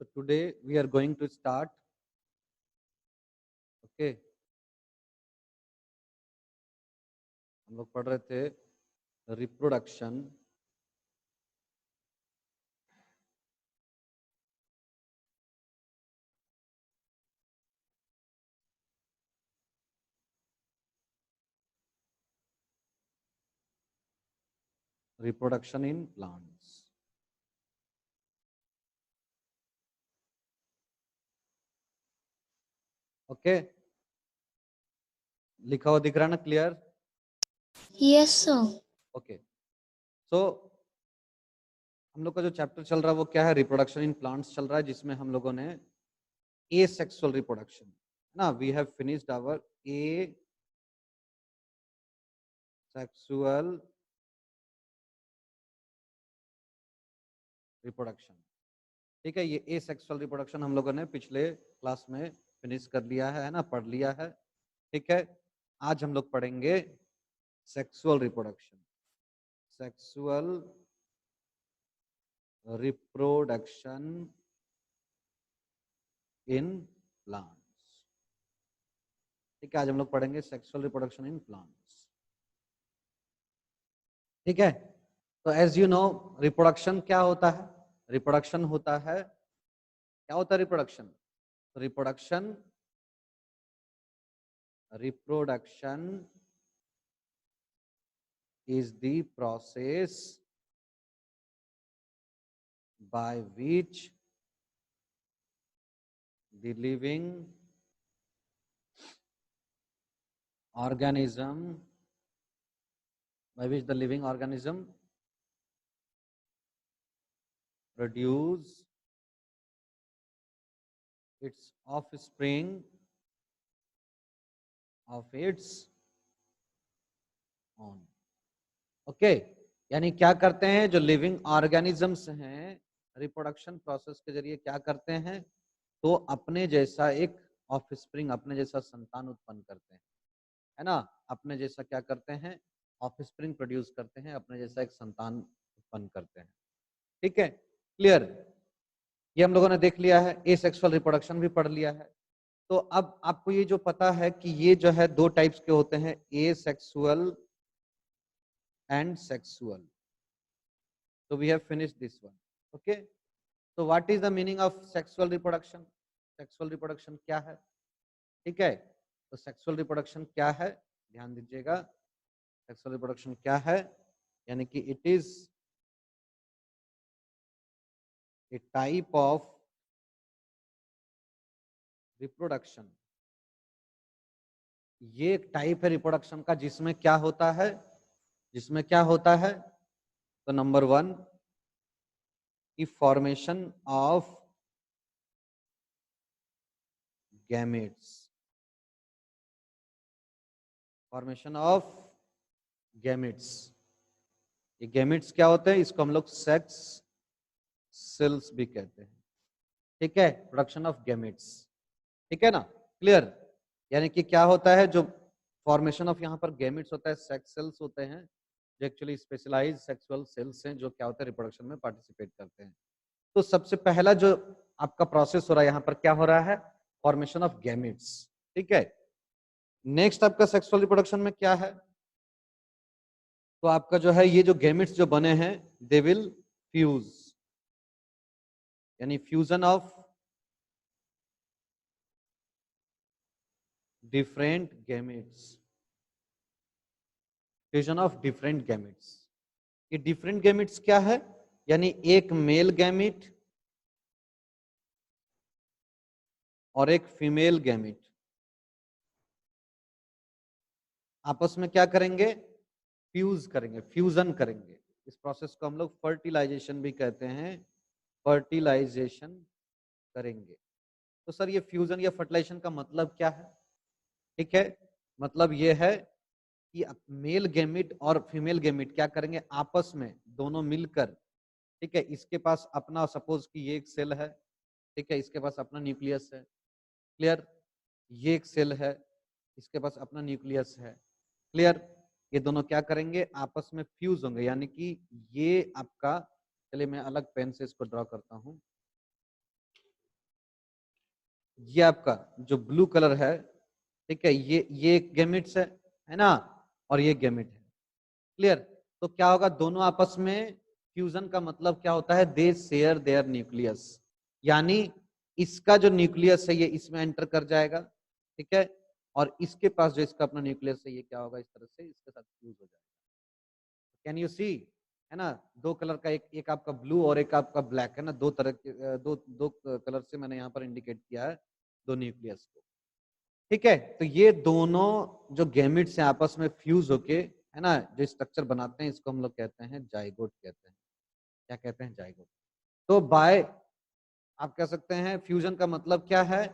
So today we are going to start. Okay. हम लोग पढ़ रहे थे रिप्रोडक्शन in plants. ओके लिखा हुआ दिख रहा है ना? क्लियर? Yes sir. ओके सो हम लोग का जो चैप्टर चल रहा है वो क्या है? रिप्रोडक्शन इन प्लांट्स चल रहा है, जिसमें हम लोगों ने एसेक्सुअल रिप्रोडक्शन ना, we have finished our asexual reproduction. ठीक है, ये एसेक्सुअल रिप्रोडक्शन हम लोगों ने पिछले क्लास में फिनिश कर लिया है ना, पढ़ लिया है। ठीक है, आज हम लोग पढ़ेंगे sexual reproduction, sexual reproduction in plants. ठीक है, आज हम लोग पढ़ेंगे सेक्सुअल रिप्रोडक्शन इन प्लांट्स। ठीक है, तो एज यू नो रिप्रोडक्शन क्या होता है? रिप्रोडक्शन होता है, क्या होता है reproduction? Reproduction is the process by which the living organism produce its offspring of its own. Okay, यानी क्या करते हैं जो लिविंग ऑर्गेनिजम्स हैं, रिप्रोडक्शन प्रोसेस के जरिए क्या करते हैं? तो अपने जैसा एक ऑफस्प्रिंग, अपने जैसा संतान उत्पन्न करते हैं, है ना? अपने जैसा क्या करते हैं? ऑफस्प्रिंग प्रोड्यूस करते हैं, अपने जैसा एक संतान उत्पन्न करते हैं। ठीक है, क्लियर? ये हम लोगों ने देख लिया है, एसेक्सुअल रिप्रोडक्शन भी पढ़ लिया है। तो अब आपको ये जो पता है कि ये जो है दो टाइप्स के होते हैं, asexual and sexual. So we have finished this one. Okay. So what is the meaning of sexual reproduction? Sexual reproduction क्या है? ठीक है, तो sexual reproduction क्या है? ध्यान दीजिएगा, sexual reproduction क्या है? यानी कि it is a type of reproduction. ये एक टाइप है रिप्रोडक्शन का जिसमें क्या होता है? जिसमें क्या होता है? तो नंबर 1, की formation of gametes, formation of gametes. ये गैमेट्स क्या होते हैं? इसको हम लोग सेक्स सेल्स भी कहते हैं। ठीक है, प्रोडक्शन ऑफ गैमेट्स। ठीक है ना? क्लियर? यानी कि क्या होता है जो फॉर्मेशन ऑफ यहाँ पर गैमेट्स होता है, सेक्स सेल्स होते हैं जो एक्चुअली स्पेशलाइज्ड सेक्सुअल सेल्स हैं, जो क्या होता है रिप्रोडक्शन में पार्टिसिपेट करते हैं। तो सबसे पहला जो आपका प्रोसेस हो रहा है यहाँ पर क्या हो रहा है? Formation of gametes. ठीक है, नेक्स्ट आपका सेक्सुअल रिप्रोडक्शन में क्या है? तो आपका जो है ये जो गैमेट्स जो बने हैं दे विल फ्यूज, यानी fusion of different gametes, fusion of different gametes. ये डिफरेंट गैमेट्स क्या है? यानी एक मेल गैमेट और एक फीमेल गैमेट आपस में क्या करेंगे? फ्यूज करेंगे, फ्यूजन करेंगे। इस प्रोसेस को हम लोग फर्टिलाइजेशन भी कहते हैं, फर्टिलाइजेशन करेंगे। तो सर ये फ्यूजन या फर्टिलाइजेशन का मतलब क्या है? ठीक है, मतलब ये है कि मेल गैमेट और फीमेल गैमेट क्या करेंगे? आपस में दोनों मिलकर, ठीक है, इसके पास अपना, सपोज कि ये एक सेल है, ठीक है, इसके पास अपना न्यूक्लियस है। क्लियर? ये एक सेल है, इसके पास अपना न्यूक्लियस है। क्लियर? ये दोनों क्या करेंगे? आपस में फ्यूज होंगे। यानी कि ये आपका, चलिए मैं अलग पेन से इसको ड्रॉ करता हूं। ये आपका जो ब्लू कलर है, ठीक है, ये गैमेट्स है ना, और ये गैमेट है। क्लियर? तो क्या होगा, दोनों आपस में फ्यूजन का मतलब क्या होता है, दे शेयर देयर न्यूक्लियस, यानी इसका जो न्यूक्लियस है ये इसमें एंटर कर जाएगा, ठीक है, और इसके पास जो इसका अपना न्यूक्लियस है ये क्या होगा, इस तरह से इसके साथ फ्यूज हो जाएगा। कैन यू सी, है ना, दो कलर का, एक आपका ब्लू और एक आपका ब्लैक, है ना, दो तरह के दो कलर से मैंने यहाँ पर इंडिकेट किया है दो न्यूक्लियस को, ठीक है। तो ये दोनों जो गैमेट्स हैं आपस में फ्यूज होके, है ना, जो स्ट्रक्चर बनाते हैं इसको हम लोग कहते हैं जाइगोट कहते हैं। क्या कहते हैं, जाइगोट। तो बाय, आप कह सकते हैं फ्यूजन का मतलब क्या है,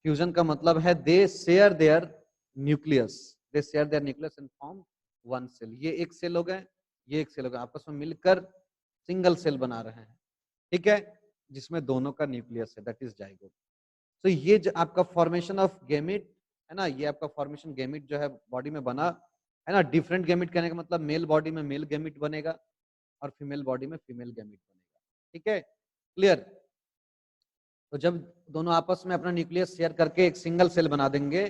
फ्यूजन का मतलब है they share their nucleus, they share their nucleus and form one cell. ये एक सेल हो गए, ये एक सेल हो गए, आपस में मिलकर सिंगल सेल बना रहे हैं, ठीक है, जिसमें दोनों का न्यूक्लियस है, दैट इज जाइगोट। तो ये जो आपका फॉर्मेशन ऑफ गैमेट है ना, ये आपका फॉर्मेशन गैमेट जो है बॉडी में बना, है ना, डिफरेंट गैमेट कहने का मतलब मेल बॉडी में मेल गैमेट बनेगा और फीमेल बॉडी में फीमेल गैमेट बनेगा, ठीक है, क्लियर। तो जब दोनों आपस में अपना न्यूक्लियस शेयर करके एक सिंगल सेल बना देंगे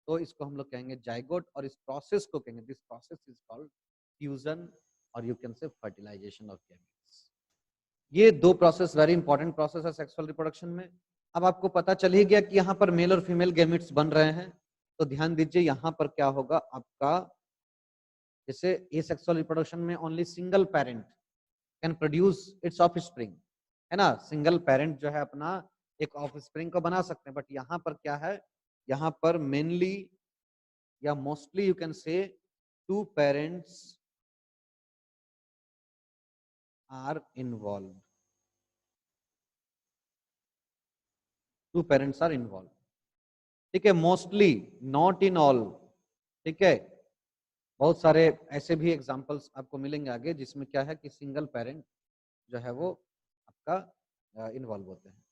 तो इसको हम लोग कहेंगे जाइगोट, और इस प्रोसेस को कहेंगे, this process is called fusion, और you can say fertilization of gametes. ये दो प्रोसेस वेरी इंपॉर्टेंट प्रोसेस है सेक्सुअल रिप्रोडक्शन में। अब आपको पता चल ही गया कि यहाँ पर मेल और फीमेल गैमेट्स बन रहे हैं, तो ध्यान दीजिए यहाँ पर क्या होगा आपका, जैसे ए सेक्सुअल रिप्रोडक्शन में only single parent can produce it's offspring, है ना, सिंगल पेरेंट जो है अपना एक ऑफस्प्रिंग को बना सकते हैं, बट यहाँ पर क्या है, यहाँ पर मेनली या mostly you can say two parents are involve, two parents are involve, ठीक है, मोस्टली, नॉट इन ऑल, ठीक है। बहुत सारे ऐसे भी एग्जांपल्स आपको मिलेंगे आगे जिसमें क्या है कि सिंगल पेरेंट जो है वो आपका इन्वॉल्व होते हैं,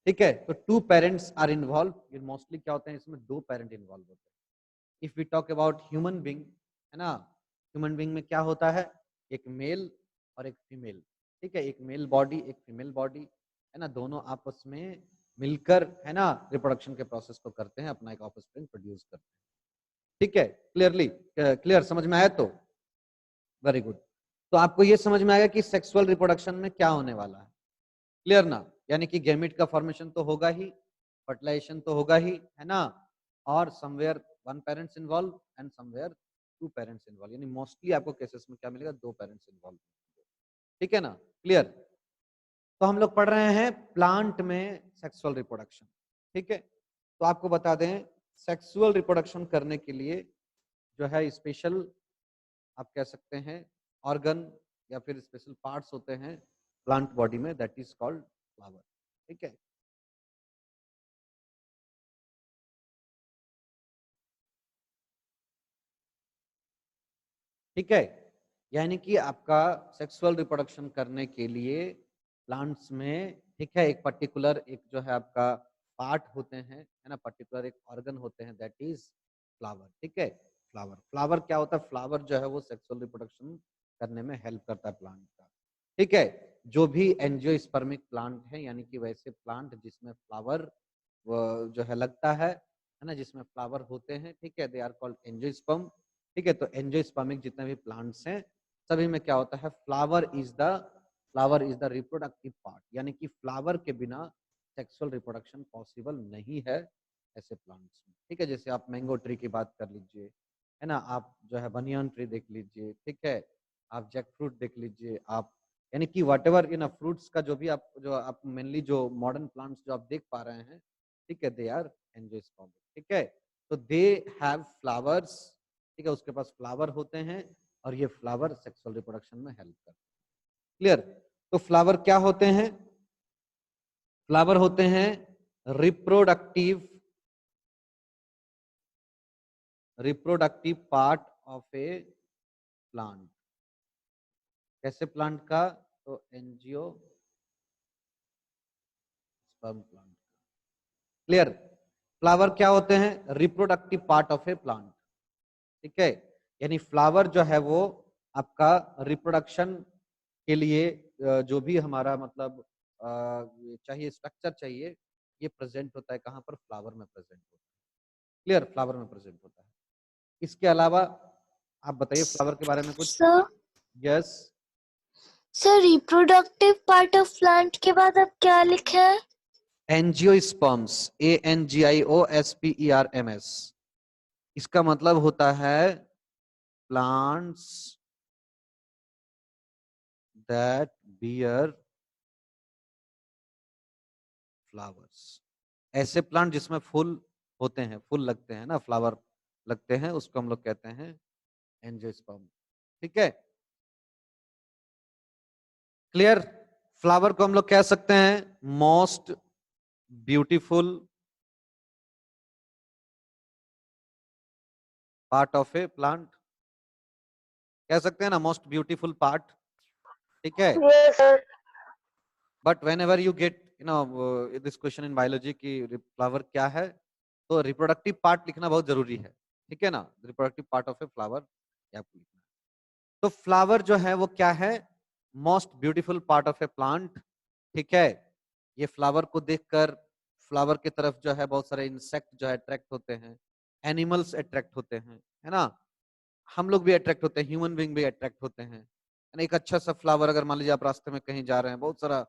ठीक है। तो two parents are involve, mostly क्या होते हैं इसमें दो पेरेंट इन्वॉल्व होते हैं। If we talk about human being, है ना, ह्यूमन बींग में क्या होता है, एक मेल और एक फीमेल, ठीक है, एक मेल बॉडी एक फीमेल बॉडी, है ना, दोनों आपस में मिलकर, है ना, रिप्रोडक्शन के प्रोसेस को करते हैं, अपना एक ऑफस्प्रिंग प्रोड्यूस करते हैं, ठीक है। क्लियरली क्लियर समझ में आया, तो वेरी गुड। तो आपको ये समझ में आएगा कि सेक्सुअल रिप्रोडक्शन में क्या होने वाला है, क्लियर ना, यानी कि गैमेट का फॉर्मेशन तो होगा ही, फर्टिलाइजेशन तो होगा ही, है ना, और somewhere one parents involve and somewhere two parents involve, यानी मोस्टली आपको केसेस में क्या मिलेगा, दो पेरेंट्स इन्वॉल्व, ठीक है ना, क्लियर। तो हम लोग पढ़ रहे हैं प्लांट में सेक्सुअल रिप्रोडक्शन, ठीक है। तो आपको बता दें सेक्सुअल रिप्रोडक्शन करने के लिए जो है स्पेशल, आप कह सकते हैं ऑर्गन या फिर स्पेशल पार्ट्स होते हैं प्लांट बॉडी में, दैट इज कॉल्ड फ्लावर, ठीक है। ठीक है, यानी कि आपका सेक्सुअल रिप्रोडक्शन करने के लिए प्लांट्स में, ठीक है, एक पर्टिकुलर एक जो है आपका पार्ट होते हैं, है ना, पर्टिकुलर एक ऑर्गन होते हैं, दैट इज फ्लावर, ठीक है। फ्लावर, फ्लावर क्या होता है, फ्लावर जो है वो सेक्सुअल रिप्रोडक्शन करने में हेल्प करता है प्लांट का, ठीक है। जो भी एंजियोस्पर्मिक प्लांट है, यानी कि वैसे प्लांट जिसमें फ्लावर जो है लगता है ना, जिसमें फ्लावर होते हैं, ठीक है, दे आर कॉल्ड एंजियोस्पर्म, ठीक है। तो एंजियोस्पर्मिक जितने भी प्लांट्स हैं सभी में क्या होता है, flower is the reproductive part, यानी कि फ्लावर के बिना सेक्सुअल रिप्रोडक्शन पॉसिबल नहीं है ऐसे प्लांट्स में, ठीक है। जैसे आप मैंगो ट्री की बात कर लीजिए, है ना, आप जो है बनियान ट्री देख लीजिए, ठीक है, आप जैक फ्रूट देख लीजिए, आप यानी कि वट एवर इन फ्रूट्स का जो आप मेनली जो मॉडर्न प्लांट्स जो आप देख पा रहे हैं, ठीक है, दे आर एंजियोस्पर्मिक, ठीक है। तो दे हैव फ्लावर्स, ठीक है, उसके पास फ्लावर होते हैं और ये फ्लावर सेक्सुअल रिप्रोडक्शन में हेल्प करते हैं, क्लियर। तो फ्लावर क्या होते हैं, फ्लावर होते हैं reproductive part of a plant, कैसे प्लांट का, तो angiosperm plant, clear. Flower क्या होते हैं, reproductive part of a plant, ठीक है, यानी फ्लावर जो है वो आपका रिप्रोडक्शन के लिए जो भी हमारा मतलब चाहिए स्ट्रक्चर चाहिए, ये प्रेजेंट होता है कहाँ पर, फ्लावर में प्रेजेंट होता है। क्लियर, फ्लावर में प्रेजेंट होता है। इसके अलावा आप बताइए फ्लावर के बारे में कुछ। Sir yes, sir reproductive part of plant के बाद अब क्या लिखा है? Angiosperms, ANGIOSPERMS। इसका मतलब होता है प्लांट्स दैट बियर फ्लावर्स। ऐसे प्लांट जिसमें फूल होते हैं, फूल लगते हैं ना, फ्लावर लगते हैं, उसको हम लोग कहते हैं एंजियोस्पर्म। ठीक है, क्लियर। फ्लावर को हम लोग कह सकते हैं most beautiful part of a plant, कह सकते हैं ना, मोस्ट ब्यूटीफुल पार्ट। ठीक है, Yes, sir. But when ever you get this question in biology की फ्लावर क्या है, तो रिप्रोडक्टिव पार्ट लिखना बहुत जरूरी है। ठीक है ना, reproductive part of a flower आपको लिखना है। तो फ्लावर जो है वो क्या है, most beautiful part of a plant. ठीक है, ये फ्लावर को देखकर फ्लावर की तरफ जो है बहुत सारे इंसेक्ट जो है अट्रैक्ट होते हैं, एनिमल्स अट्रैक्ट होते हैं, है ना, हम लोग भी अट्रैक्ट होते हैं, ह्यूमन बीइंग भी अट्रैक्ट होते हैं। एक अच्छा सा फ्लावर, अगर मान लीजिए आप रास्ते में कहीं जा रहे हैं, बहुत सारा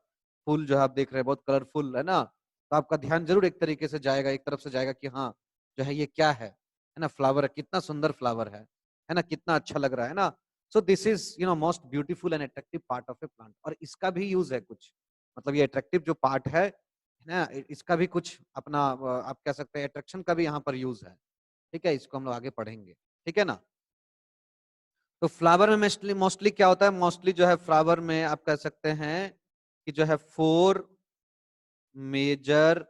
फूल जो है आप देख रहे हैं, बहुत कलरफुल है ना, तो आपका ध्यान जरूर एक तरीके से जाएगा, एक तरफ से जाएगा कि हाँ जो है ये क्या है ना, फ्लावर है, कितना सुंदर फ्लावर है ना, कितना अच्छा लग रहा है ना। So this is most beautiful and attractive part of a plant. और इसका भी यूज है कुछ, मतलब ये अट्रैक्टिव जो पार्ट है ना, इसका भी कुछ अपना आप कह सकते हैं अट्रैक्शन का भी यहाँ पर यूज है। ठीक है, इसको हम लोग आगे पढ़ेंगे। ठीक है ना। तो फ्लावर में मोस्टली मोस्टली क्या होता है, मोस्टली जो है फ्लावर में आप कह सकते हैं कि जो है 4 मेजर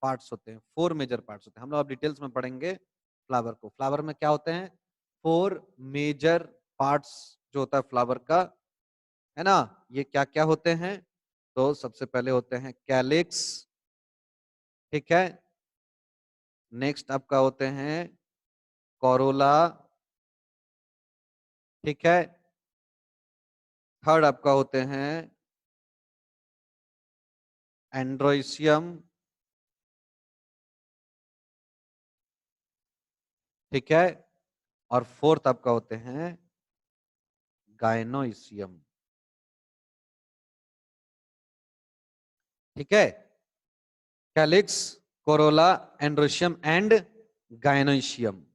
पार्ट्स होते हैं, 4 मेजर पार्ट्स होते हैं। हम लोग अब डिटेल्स में पढ़ेंगे फ्लावर को। फ्लावर में क्या होते हैं, 4 मेजर पार्ट्स जो होता है फ्लावर का, है ना। ये क्या क्या होते हैं, तो सबसे पहले होते हैं कैलिक्स। ठीक है, नेक्स्ट आपका होते हैं कोरोला। ठीक है, थर्ड आपका होते हैं एंड्रोइसियम। ठीक है, और फोर्थ आपका होते हैं गायनोइसियम। ठीक है, कैलिक्स, कोरोला, एंड्रोशियम एंड गायनोइशियम।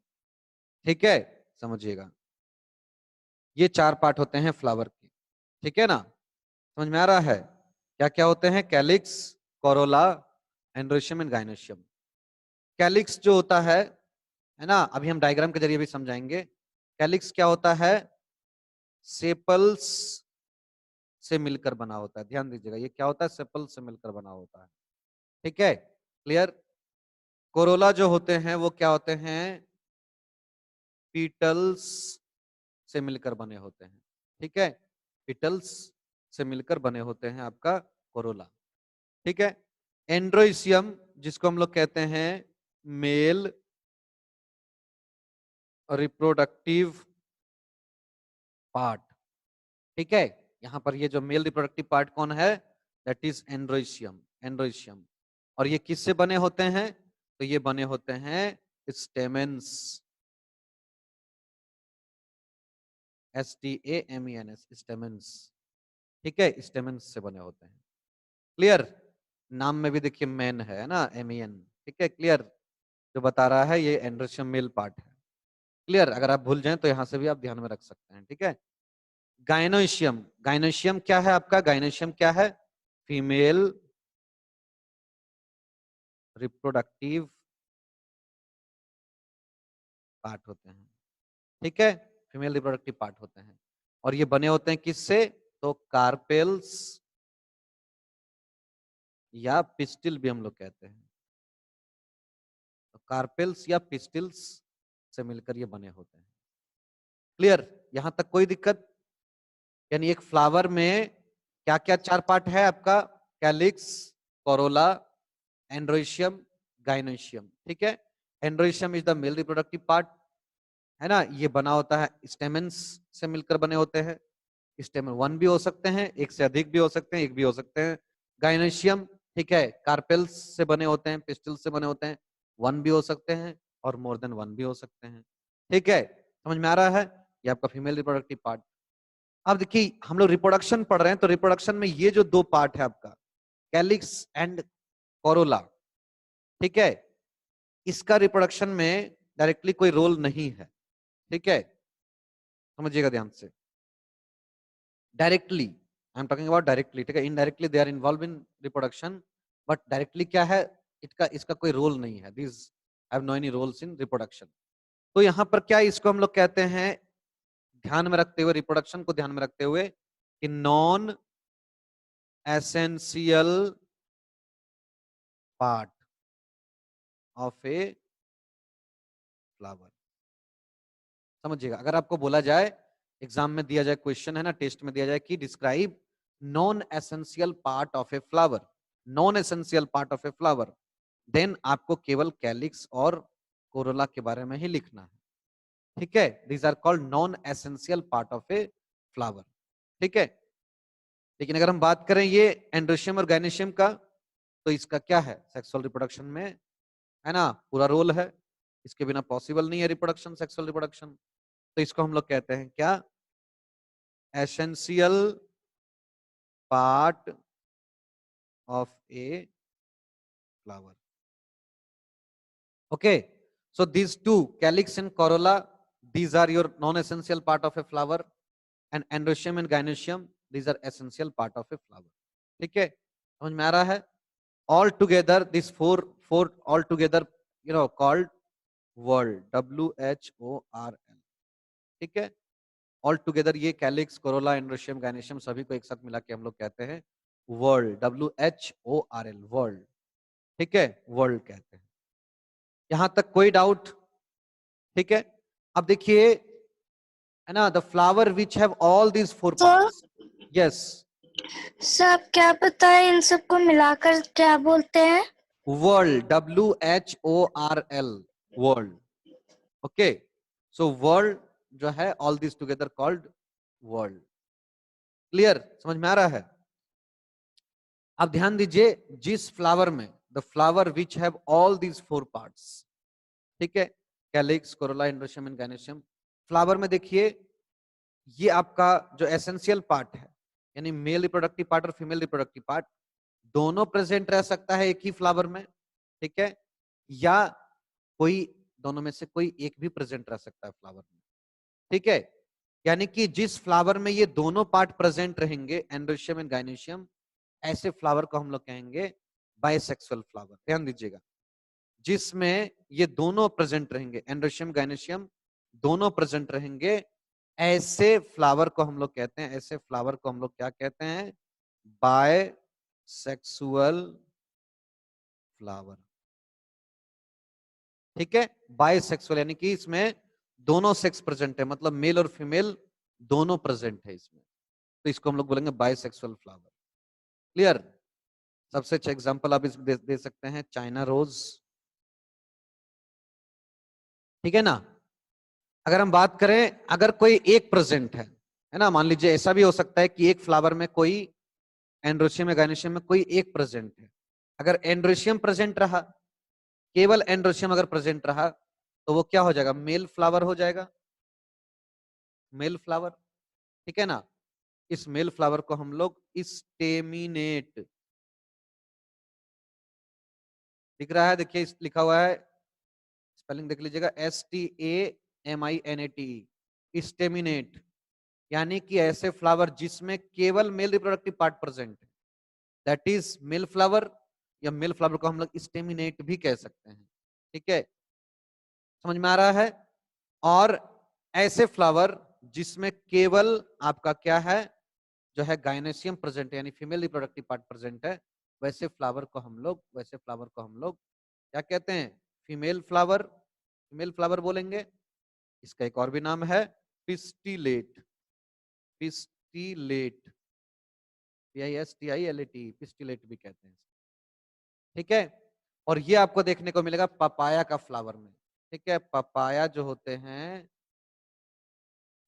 ठीक है, समझिएगा, ये 4 पार्ट होते हैं फ्लावर के। ठीक है ना, समझ में आ रहा है क्या क्या होते हैं, calyx, Corolla, androecium and gynoecium. Calyx जो होता है ना, अभी हम डायग्राम के जरिए भी समझाएंगे। कैलिक्स क्या होता है, सेपल्स से मिलकर बना होता है। ध्यान दीजिएगा, ये क्या होता है, सेपल से मिलकर बना होता है। ठीक है, क्लियर। कोरोला जो होते हैं वो क्या होते हैं, पीटल्स से मिलकर बने होते हैं। ठीक है, पीटल्स से मिलकर बने होते हैं आपका कोरोला। ठीक है, एंड्रोइसियम जिसको हम लोग कहते हैं मेल रिप्रोडक्टिव पार्ट। ठीक है, यहां पर ये जो मेल रिप्रोडक्टिव पार्ट कौन है, दैट इज एंड्रोइशियम। एंड्रोइशियम, और ये किससे बने होते हैं, तो ये बने होते हैं स्टेमेंस, STAMENS, स्टेमेंस। ठीक है, स्टेमेंस से बने होते हैं। क्लियर, नाम में भी देखिए मेन है ना, MEN। ठीक है, क्लियर, जो बता रहा है ये एंड्रोशियम मेल पार्ट है। क्लियर, अगर आप भूल जाएं तो यहां से भी आप ध्यान में रख सकते हैं। ठीक है, गायनोशियम, गायनोशियम क्या है आपका, गायनोशियम क्या है, फीमेल रिप्रोडक्टिव पार्ट होते हैं। ठीक है, फीमेल रिप्रोडक्टिव पार्ट होते हैं, और ये बने होते हैं किससे, तो कार्पेल्स या पिस्टिल भी हम लोग कहते हैं। तो कार्पेल्स या पिस्टिल्स से मिलकर ये बने होते हैं। क्लियर, यहां तक कोई दिक्कत। यानी एक फ्लावर में क्या क्या 4 पार्ट है आपका, कैलिक्स, कोरोला, एंड्रोइशियम, गायनोशियम। ठीक है, androecium is the male reproductive part, है ना, ये बना होता है स्टेमेंस से मिलकर बने होते हैं। स्टेमन 1 भी हो सकते हैं, एक से अधिक भी हो सकते हैं, एक भी हो सकते हैं, गाइनोशियम, ठीक है, कार्पेल्स से बने होते हैं, पिस्टल से बने होते हैं, वन भी हो सकते हैं और मोर देन वन भी हो सकते हैं, ठीक है, समझ में आ रहा है? ये आपका फीमेल रिप्रोडक्टिव पार्ट। अब देखिए हम लोग रिप्रोडक्शन पढ़ रहे हैं, तो रिप्रोडक्शन में ये जो दो पार्ट है आपका, कैलिक्स एंड कोरोला, ठीक है, इसका रिप्रोडक्शन में डायरेक्टली कोई रोल नहीं है, ठीक है, समझिएगा ध्यान से। Directly I am talking about directly, ठीक है, indirectly they are involve in reproduction, but directly क्या है, इसका कोई रोल नहीं है, this have no any roles in reproduction. तो यहाँ पर क्या इसको हम लोग कहते हैं, ध्यान में रखते हुए, रिप्रोडक्शन को ध्यान में रखते हुए, कि non essential part of a flower. समझिएगा, अगर आपको बोला जाए, एग्जाम में दिया जाए क्वेश्चन है ना, टेस्ट में दिया जाए कि describe non essential part of a flower, non essential part of a flower, then आपको केवल कैलिक्स और कोरोला के बारे में ही लिखना है, ठीक है, these are called non essential part of a flower, ठीक है। लेकिन अगर हम बात करें ये एंड्रोशियम और गायनेशियम का, तो इसका क्या है, सेक्सुअल रिप्रोडक्शन में, है ना, पूरा रोल है, इसके बिना पॉसिबल नहीं है रिप्रोडक्शन, सेक्सुअल रिप्रोडक्शन। तो इसको हम लोग कहते हैं क्या, essential part of a flower. Okay, so these two, calyx and corolla, these are your non-essential part of a flower, and androecium and gynoecium, these are essential part of a flower, ठीक है, समझ में आ रहा है? All together this four all together, called world, WHORL, ठीक है, all together ये कैलिक्स, कोरोला, एंड्रोशियम, गायनेशियम सभी को एक साथ मिला के हम लोग कहते हैं वर्ल्ड, WHORL, वर्ल्ड, ठीक है, वर्ल्ड कहते हैं। यहां तक कोई डाउट? ठीक है, अब देखिए, है ना, the flower which have all these four parts, yes, sir आप क्या बताएं, इन सबको मिलाकर क्या बोलते हैं? World, WHORL, world, okay, so world जो है, all this together called world. Clear, समझ में आ रहा है? अब ध्यान दीजिए, जिस फ्लावर में, the flower which have all these four parts, ठीक है, calyx, Corolla, androecium and gynoecium, flower में देखिए, ये आपका जो एसेंशियल पार्ट है, यानी मेल रिप्रोडक्टिव पार्ट और फीमेल रिप्रोडक्टिव पार्ट, दोनों प्रेजेंट रह सकता है एक ही फ्लावर में, ठीक है, या कोई दोनों में से कोई एक भी प्रेजेंट रह सकता है फ्लावर में, ठीक है, यानी कि जिस फ्लावर में ये दोनों पार्ट प्रेजेंट रहेंगे, एंड्रोशियम एंड गायनेशियम, ऐसे फ्लावर को हम लोग कहेंगे बाइसेक्सुअल फ्लावर। ध्यान दीजिएगा, जिसमें ये दोनों प्रेजेंट रहेंगे, एंड्रोशियम, गायनेशियम दोनों प्रेजेंट रहेंगे, ऐसे फ्लावर को हम लोग कहते हैं, ऐसे फ्लावर को हम लोग क्या कहते हैं, बायसेक्सुअल फ्लावर, ठीक है, बायसेक्सुअल यानी कि इसमें दोनों सेक्स प्रेजेंट है, मतलब मेल और फीमेल दोनों प्रेजेंट है इसमें, तो इसको हम लोग बोलेंगे बायसेक्सुअल फ्लावर। क्लियर? सबसे अच्छा एग्जांपल आप इसमें दे सकते हैं, चाइना रोज, ठीक है ना। अगर हम बात करें, अगर कोई एक प्रेजेंट है ना, मान लीजिए ऐसा भी हो सकता है कि एक फ्लावर में कोई एंड्रोशियम या गायनेशियम में कोई एक प्रेजेंट है, अगर एंड्रोशियम प्रेजेंट रहा, केवल एंड्रोशियम अगर प्रेजेंट रहा, तो वो क्या हो जाएगा, मेल फ्लावर हो जाएगा, मेल फ्लावर, ठीक है ना। इस मेल फ्लावर को हम लोग स्टेमिनेट, दिख रहा है, देखिए लिखा हुआ है, स्पेलिंग देख लीजिएगा, STAMINATE, स्टेमिनेट, यानी कि ऐसे फ्लावर जिसमें केवल मेल रिप्रोडक्टिव पार्ट प्रेजेंट है, दैट इज मेल फ्लावर, या मेल फ्लावर को हम लोग स्टेमिनेट भी कह सकते हैं, ठीक है, समझ में आ रहा है। और ऐसे फ्लावर जिसमें केवल आपका क्या है, जो है गायनेशियम प्रेजेंट है, यानी फीमेल रिप्रोडक्टिव पार्ट प्रेजेंट है, वैसे फ्लावर को हम लोग क्या कहते हैं, फीमेल फ्लावर, फीमेल फ्लावर बोलेंगे। इसका एक और भी नाम है पिस्टिलेट, पिस्टिलेट, PISTILAT, पिस्टिलेट भी कहते हैं, ठीक है। और ये आपको देखने को मिलेगा पपाया का फ्लावर में, ठीक है, पपाया जो होते हैं,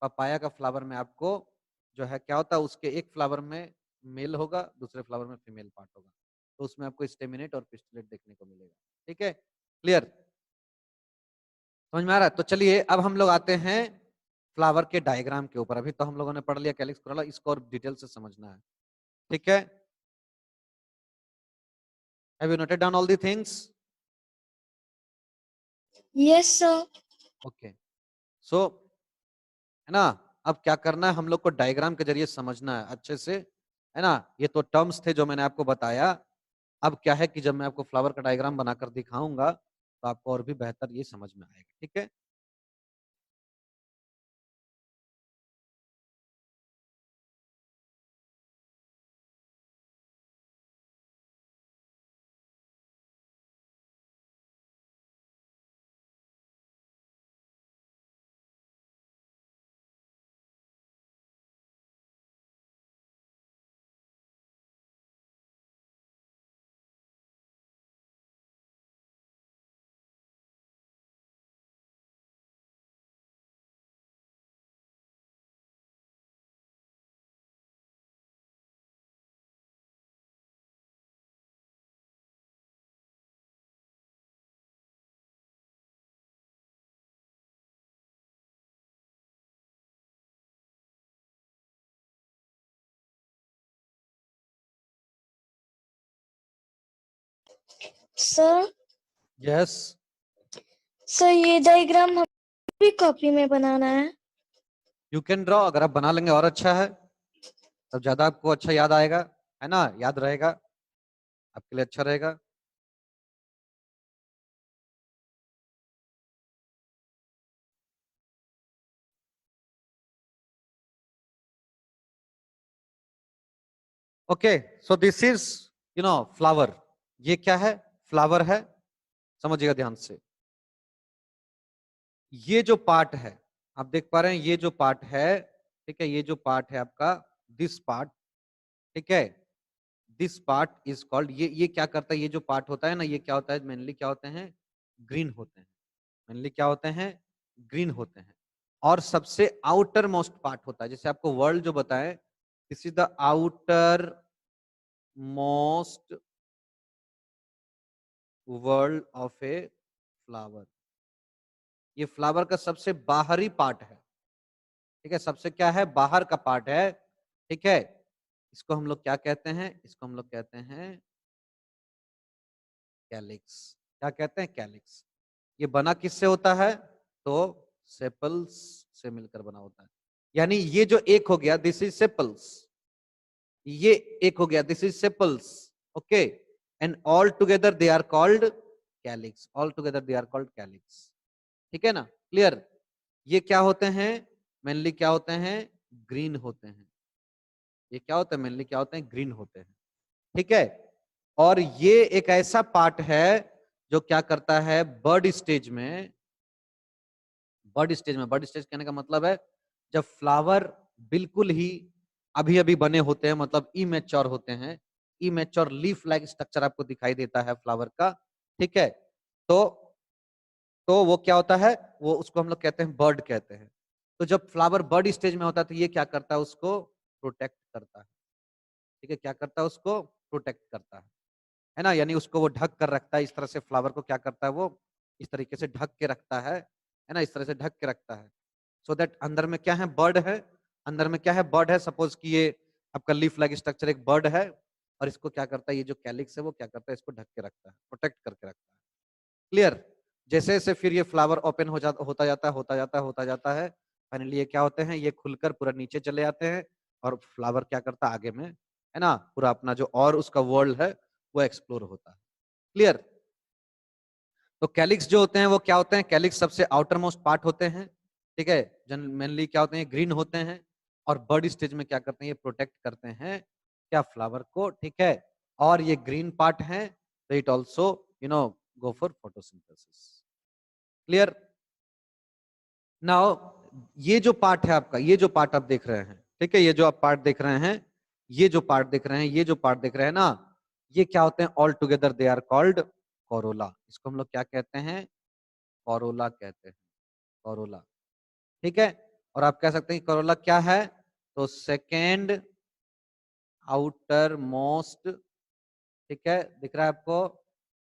पपाया का फ्लावर में आपको जो है क्या होता है, उसके एक फ्लावर में मेल होगा, दूसरे फ्लावर में फीमेल पार्ट होगा, तो उसमें आपको स्टेमिनेट और पिस्टिलेट देखने को मिलेगा। ठीक है, क्लियर, समझ में आ रहा है? तो चलिए अब हम लोग आते हैं फ्लावर के डायग्राम के ऊपर। अभी तो हम लोगों ने पढ़ लिया कैलिक्स कोरोला, इसको और डिटेल से समझना है। ठीक है, have you noted down all the things? Yes sir. Okay, so है ना, अब क्या करना है, हम लोग को डायग्राम के जरिए समझना है अच्छे से, है ना। ये तो टर्म्स थे जो मैंने आपको बताया। अब क्या है कि जब मैं आपको फ्लावर का डायग्राम बनाकर दिखाऊंगा तो आपको और भी बेहतर ये समझ में आएगा। ठीक है, सर यस, सर ये डायग्राम हमें कॉपी में बनाना है। यू कैन ड्रॉ, अगर आप बना लेंगे और अच्छा है, तब ज्यादा आपको अच्छा याद आएगा, है ना, याद रहेगा, आपके लिए अच्छा रहेगा। Okay, so this is flower. ये क्या है? फ्लावर है, समझिएगा ध्यान से। ये जो पार्ट है, आप देख पा रहे हैं, ये जो पार्ट है, ठीक है, ये जो पार्ट है आपका, दिस पार्ट, ठीक है, दिस पार्ट इज कॉल्ड, ये क्या करता है, ये जो पार्ट होता है ना, ये क्या होता है, मेनली क्या होते हैं, ग्रीन होते हैं, मेनली क्या होते हैं, ग्रीन होते हैं। और सबसे आउटर मोस्ट पार्ट होता है, जैसे आपको वर्ल्ड जो बताए, this is the outer most whorl of a flower. ये फ्लावर का सबसे बाहरी पार्ट है, ठीक है, सबसे क्या है, बाहर का पार्ट है। ठीक है, इसको हम लोग क्या कहते हैं, इसको हम लोग कहते हैं कैलिक्स। क्या कहते हैं, कैलिक्स। ये बना किससे होता है, तो सेपल्स से मिलकर बना होता है। यानी ये जो एक हो गया, दिस इज सेपल्स, ये एक हो गया, this is sepals, okay, and all together they are called calyx, all together they are called calyx. ठीक है ना, क्लियर। ये क्या होते हैं, मेनली क्या होते हैं, ग्रीन होते हैं। ये क्या होता है, मेनली क्या होते हैं, ग्रीन होते हैं। ठीक है, और ये एक ऐसा पार्ट है जो क्या करता है, बर्ड स्टेज में, बर्ड स्टेज में, बर्ड स्टेज कहने का मतलब है जब फ्लावर बिल्कुल ही अभी अभी बने होते हैं, मतलब इमेच्योर होते हैं, इमेच्योर लीफ लाइक स्ट्रक्चर आपको दिखाई देता है फ्लावर का। ठीक है, तो वो क्या होता है, वो उसको हम लोग कहते हैं बर्ड कहते हैं। तो जब फ्लावर बर्ड स्टेज में होता है तो ये क्या करता है, उसको प्रोटेक्ट करता है। ठीक है, क्या करता है, उसको प्रोटेक्ट करता है ना, यानी उसको वो ढक कर रखता है। इस तरह से फ्लावर को क्या करता है, वो इस तरीके से ढक के रखता है ना, इस तरह से ढक के रखता है, सो दैट अंदर में क्या है, बर्ड है, अंदर में क्या है, बर्ड है। सपोज कि ये आपका लीफ लाइक स्ट्रक्चर एक बर्ड है, और इसको क्या करता है, ये जो कैलिक्स है वो क्या करता है, इसको ढक के रखता है, प्रोटेक्ट करके रखता है। क्लियर। जैसे जैसे फिर ये फ्लावर ओपन होता जाता है, होता जाता है, होता जाता है, फाइनली ये क्या होते हैं, ये खुलकर पूरा नीचे चले आते हैं, और फ्लावर क्या करता है आगे में, है ना, पूरा अपना जो और उसका वर्ल्ड है वो एक्सप्लोर होता है। क्लियर। तो कैलिक्स जो होते हैं वो क्या होते हैं, कैलिक्स सबसे आउटर मोस्ट पार्ट होते हैं। ठीक है, मेनली क्या होते हैं, ग्रीन होते हैं, और बर्ड स्टेज में क्या करते हैं, ये प्रोटेक्ट करते हैं क्या, फ्लावर को। ठीक है, और ये ग्रीन पार्ट है, तो it also go for photosynthesis. Clear. Now ये जो पार्ट है आपका, ये जो पार्ट आप देख रहे हैं, ठीक है, ये जो आप पार्ट देख रहे हैं, ये जो पार्ट देख रहे हैं, ये जो पार्ट देख रहे हैं ना, ये क्या होते हैं, all together they are called corolla. इसको हम लोग क्या कहते हैं, कोरोला कहते हैं, कोरोला। ठीक है, और आप कह सकते हैं कि कोरोला क्या है, तो सेकेंड आउटर मोस्ट, ठीक है, दिख रहा है आपको,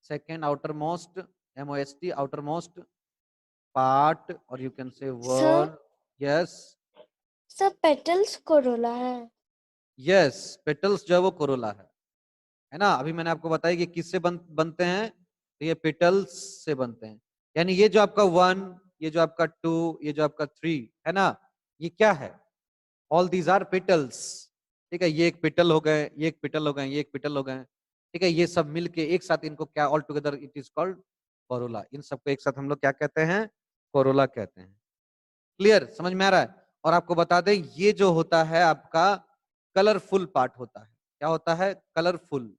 second outer most, MOST, outer most part, और you can say sir wall. Yes, sir petals corolla है। यस, पेटल्स जो है वो कोरोला है ना। अभी मैंने आपको बताया कि किससे बनते हैं, तो ये पेटल्स से बनते हैं। यानी ये जो आपका 1, ये जो आपका 2, ये जो आपका 3 है ना, ये क्या है, ऑल दीज आर पेटल्स। ठीक है, ये एक पेटल हो गए, ये एक पेटल हो गए, ये एक पेटल हो गए, ठीक है, ये सब मिलके एक साथ इनको क्या, all together it is called corolla. इन सबको एक साथ हम लोग क्या कहते हैं, कोरोला कहते हैं। क्लियर, समझ में आ रहा है। और आपको बता दें ये जो होता है आपका कलरफुल पार्ट होता है। क्या होता है, कलरफुल,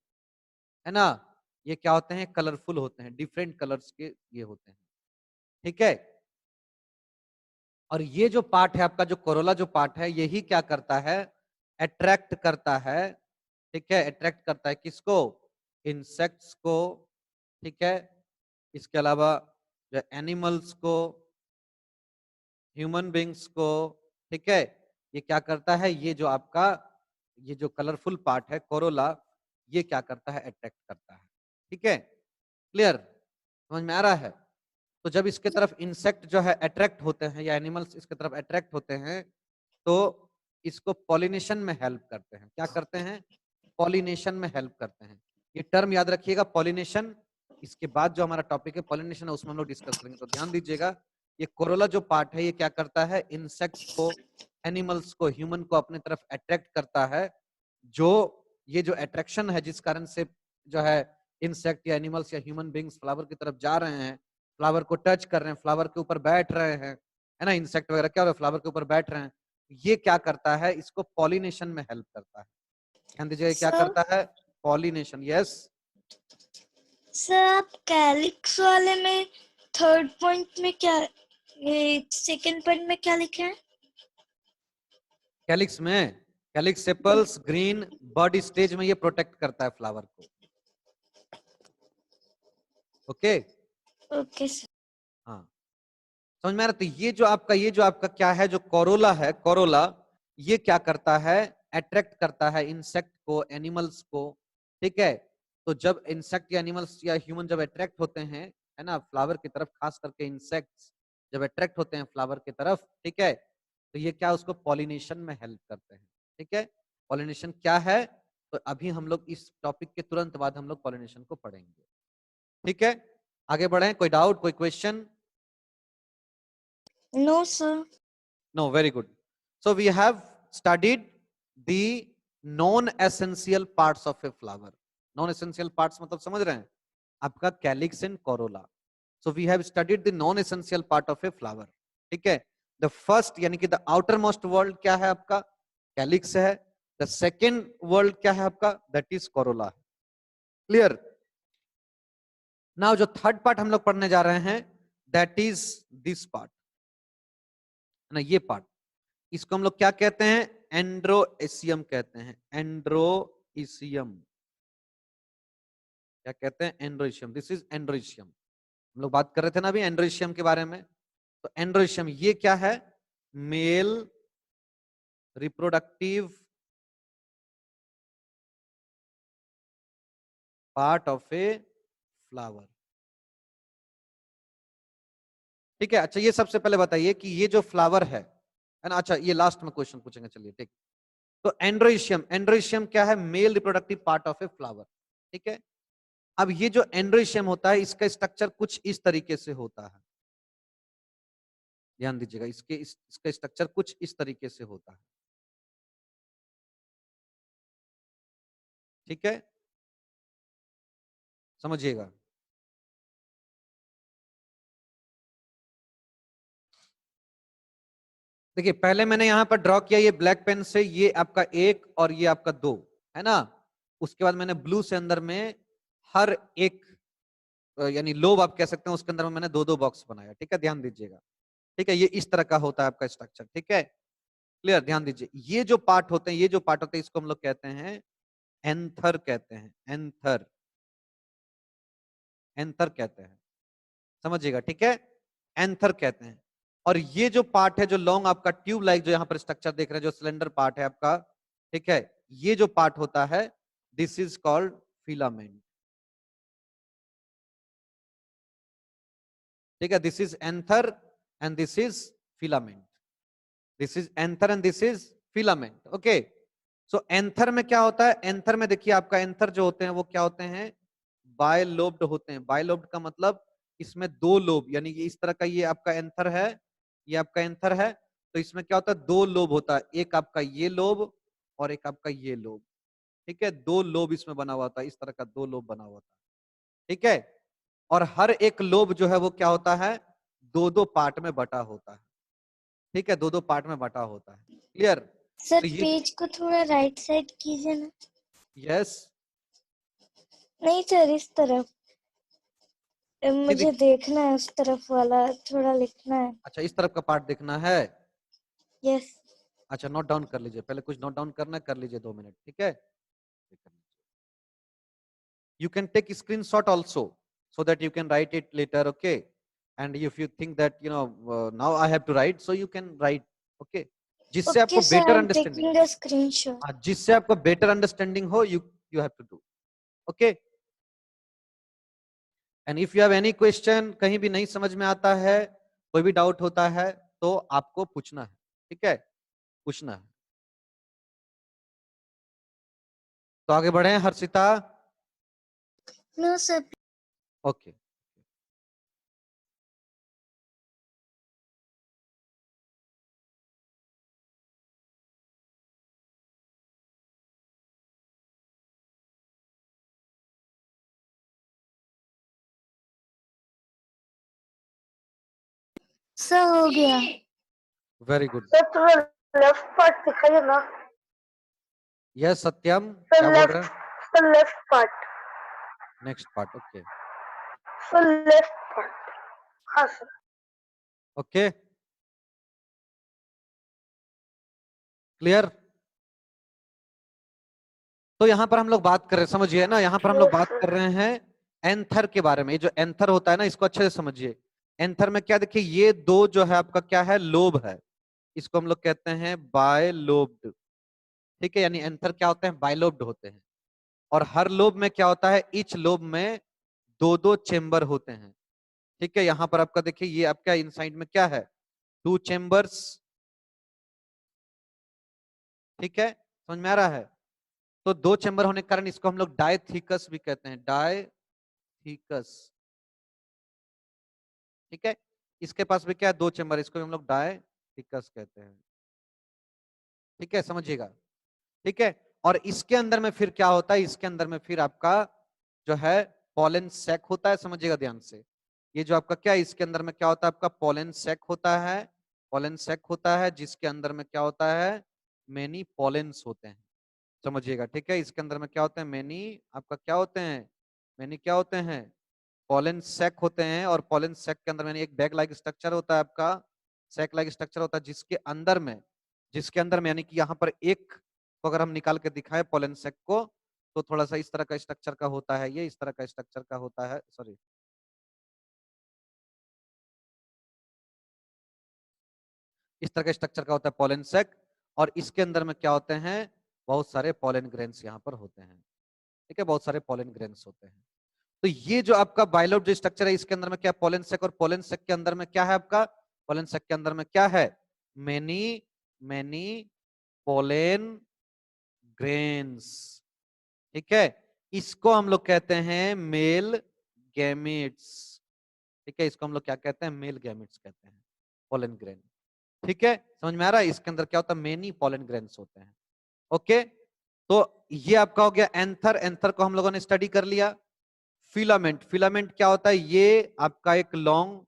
है ना। ये क्या होते हैं, कलरफुल होते हैं, डिफरेंट कलर्स के ये होते हैं, ठीक है। और ये जो पार्ट है आपका, जो कोरोला जो पार्ट है, यही क्या करता है, अट्रैक्ट करता है, ठीक है, अट्रैक्ट करता है किसको, इंसेक्ट्स को, ठीक है, इसके अलावा जो एनिमल्स को, ह्यूमन बींग्स को, ठीक है। ये क्या करता है, ये जो आपका ये जो कलरफुल पार्ट है कोरोला, ये क्या करता है, अट्रैक्ट करता है, ठीक है। क्लियर, समझ में आ रहा है। तो जब इसके तरफ इंसेक्ट जो है अट्रैक्ट होते हैं, या एनिमल्स इसके तरफ अट्रैक्ट होते हैं, तो इसको पॉलिनेशन में हेल्प करते हैं। क्या करते हैं, पॉलिनेशन में हेल्प करते हैं। ये टर्म याद रखिएगा, पॉलिनेशन। इसके बाद जो हमारा टॉपिक है पॉलिनेशन, उसमें हम लोग डिस्कस करेंगे, तो ध्यान दीजिएगा। ये कोरोला जो पार्ट है, ये क्या करता है, इंसेक्ट्स को, एनिमल्स को, ह्यूमन को अपने तरफ अट्रैक्ट करता है। जो ये जो अट्रैक्शन है, जिस कारण से जो है इंसेक्ट या एनिमल्स या ह्यूमन बींग्स फ्लावर की तरफ जा रहे हैं, फ्लावर को टच कर रहे हैं, फ्लावर के ऊपर बैठ रहे हैं, है ना, इंसेक्ट वगैरह क्या हो रहा है, फ्लावर के ऊपर बैठ रहे हैं, ये क्या करता है, इसको पॉलिनेशन में हेल्प करता है। ध्यान दीजिए, क्या सर करता है, पॉलिनेशन। यस, सर आप कैलिक्स वाले में थर्ड पॉइंट में क्या, ये सेकंड पॉइंट में क्या लिखे हैं? कैलिक्स में, कैलिक्स सेपल्स ग्रीन बड स्टेज में ये प्रोटेक्ट करता है फ्लावर को। Okay, okay sir. हाँ, समझ में आ रहा। तो ये जो आपका क्या है, जो कोरोला है, कोरोला ये क्या करता है, अट्रैक्ट करता है इंसेक्ट को, एनिमल्स को, ठीक है। तो जब इंसेक्ट या एनिमल्स या ह्यूमन जब अट्रैक्ट होते हैं, है ना, फ्लावर की तरफ, खास करके इंसेक्ट्स जब अट्रैक्ट होते हैं फ्लावर की तरफ, ठीक है, तो ये क्या, उसको पॉलिनेशन में हेल्प करते हैं, ठीक है। पॉलिनेशन क्या है, तो अभी हम लोग इस टॉपिक के तुरंत बाद हम लोग पॉलिनेशन को पढ़ेंगे, ठीक है। आगे बढ़े, कोई डाउट, कोई question? No sir. No, very good. So we have studied the non-essential parts of a flower. Non-essential parts मतलब समझ रहे हैं, आपका calyx and corolla. So we have studied the non-essential part of a flower. ठीक है, the first यानी कि the outermost world क्या है आपका, calyx है. The second world क्या है आपका, that is corolla. Clear? Now जो third part हम लोग पढ़ने जा रहे हैं, that is this part, है ना, ये part. इसको हम लोग क्या कहते हैं, एंड्रोएशियम कहते हैं, एंड्रोइशियम, क्या कहते हैं, एंड्रोइशियम, दिस इज एंड्रोइशियम। हम लोग बात कर रहे थे ना अभी एंड्रोइशियम के बारे में। तो एंड्रोइशियम ये क्या है, mail reproductive part of a flower, ठीक है। अच्छा, ये सबसे पहले बताइए कि ये जो फ्लावर है ना, अच्छा ये लास्ट में क्वेश्चन पूछेंगे, चलिए ठीक। तो एंड्रोइशियम, एंड्रोइशियम क्या है, mail reproductive part of a flower, ठीक है। अब ये जो एंड्रोइशियम होता है, इसका स्ट्रक्चर कुछ इस तरीके से होता है, ध्यान दीजिएगा, इसका स्ट्रक्चर कुछ इस तरीके से होता है, ठीक है, समझिएगा। देखिए पहले मैंने यहां पर ड्रॉ किया ये ब्लैक पेन से, ये आपका 1 और ये आपका 2 है ना। उसके बाद मैंने ब्लू से अंदर में हर एक यानी लोब आप कह सकते हैं, उसके अंदर में मैंने 2-2 बॉक्स बनाया, ठीक है, ध्यान दीजिएगा, ठीक है। ये इस तरह का होता है आपका स्ट्रक्चर, ठीक है, क्लियर। ध्यान दीजिए, ये जो पार्ट होते हैं, ये जो पार्ट होते हैं, इसको हम लोग कहते हैं एंथर, कहते हैं एंथर, एंथर कहते हैं, समझिएगा, ठीक है, एंथर कहते हैं। और ये जो पार्ट है, जो लॉन्ग आपका ट्यूब लाइक जो यहाँ पर स्ट्रक्चर देख रहे हैं, जो सिलेंडर पार्ट है आपका, ठीक है, ये जो पार्ट होता है दिस इज कॉल्ड फिलामेंट। ठीक है, this is anther and this is filament, this is anther and this is filament. Okay, so anther में क्या होता है, एंथर में देखिए आपका एंथर जो होते हैं वो क्या होते हैं, बायलोब्ड होते हैं। बायलोब्ड का मतलब इसमें दो लोब, यानी कि इस तरह का ये आपका एंथर है, ये आपका एंथर है, तो इसमें क्या होता है, दो लोब होता है, एक आपका ये लोब और एक आपका ये लोब। ठीक है, दो लोब इसमें बना हुआ था, इस तरह का दो लोब बना हुआ था। ठीक है, और हर एक लोब जो है वो क्या होता है, दो दो पार्ट में बटा होता है। ठीक है, दो दो पार्ट में बटा होता है। क्लियर? सर तो ये पेज को थोड़ा राइट साइड कीजिए ना। यस, नहीं सर, इस तरफ मुझे देखिए, देखना है, उस तरफ वाला थोड़ा लिखना है। अच्छा इस तरफ का पार्ट देखना है। यस। अच्छा नोट डाउन कर लीजिए, पहले कुछ नोट डाउन करना है, कर लीजिए 2 मिनट। ठीक है, you can take screenshot also so that you can write it later. Okay, and if you think that now I have to write, so you can write. Okay, जिससे okay आपको sir, better I am understanding, taking a screenshot. जिससे आपको better understanding हो, you have to do. Okay, and if you have any question, कहीं भी नहीं समझ में आता है, कोई भी डाउट होता है तो आपको पूछना है। ठीक है, पूछना है। तो आगे बढ़े Harshita. No sir. Okay, sir हो गया। Very good. सर थोड़ा लेफ्ट पार्ट दिखाइए ना। यस सत्यम, सर क्या बोल रहे लेफ्ट, हैं? Sir left part, next part. Okay, sir left part. हाँ सर। Okay, clear? तो यहां पर हम लोग बात कर रहे हैं, समझिए ना, यहां पर हम लोग यस बात सर। कर रहे हैं एंथर के बारे में। ये जो एंथर होता है ना, इसको अच्छे से समझिए। एंथर में क्या, देखिए ये दो जो है आपका क्या है, लोब है, इसको हम लोग कहते हैं बायलोब्ड। ठीक है, यानी एंथर क्या होते हैं, बायलोब्ड होते हैं। और हर लोब में क्या होता है, ईच लोब में दो दो चेम्बर होते हैं। ठीक है, यहां पर आपका देखिए ये आपका इनसाइड में क्या है, 2 चेम्बर्स। ठीक है, समझ में आ रहा है? तो 2 चेम्बर होने के कारण इसको हम लोग डायथीकस भी कहते हैं, डायथीकस। ठीक है, इसके पास भी क्या है, 2 चेम्बर, इसको भी हम लोग डायथीकस कहते हैं। ठीक है, समझिएगा। ठीक है, और इसके अंदर में फिर क्या होता है, इसके अंदर में फिर आपका जो है पोलन सैक होता है। समझिएगा ध्यान से, ये जो आपका क्या है, इसके अंदर में क्या होता है, आपका पोलन सैक होता है। पोलन सैक होता है जिसके अंदर में क्या होता है, मेनी पोलेंस होते हैं। समझिएगा, ठीक है, इसके अंदर में क्या होते हैं, मेनी आपका क्या होते हैं, मेनी क्या होते हैं, पोलन सैक होते हैं। और पोलन सैक के अंदर में एक बैग लाइक स्ट्रक्चर होता है आपका, सैक लाइक स्ट्रक्चर होता है जिसके अंदर में यानी कि यहाँ पर एक को अगर हम निकाल के दिखाए पोलन सैक को, तो थोड़ा सा इस तरह का स्ट्रक्चर का होता है, ये इस तरह का स्ट्रक्चर का होता है, सॉरी, इस तरह का स्ट्रक्चर का होता है पोलन सैक। और इसके अंदर में क्या होते हैं, बहुत सारे पोलन ग्रेन्स यहाँ पर होते हैं। ठीक है, बहुत सारे पोलन ग्रेन्स होते हैं। तो ये जो आपका बायलोब जो स्ट्रक्चर है, इसके अंदर में क्या, पोलन सैक, और पोलन सैक के अंदर में क्या है आपका, पोलन सैक के अंदर में क्या है, मेनी मेनी पोलन ग्रेन्स। ठीक है, इसको हम लोग कहते हैं मेल गैमेट्स। ठीक है, इसको हम लोग क्या कहते हैं, मेल गैमेट्स कहते हैं, पोलन ग्रेन। ठीक है, समझ में आ रहा है? इसके अंदर क्या होता है, मेनी पोलन ग्रेन्स होते हैं। ओके, तो ये आपका हो गया एंथर। एंथर को हम लोगों ने स्टडी कर लिया। फिलामेंट, फिलामेंट क्या होता है, ये आपका एक लॉन्ग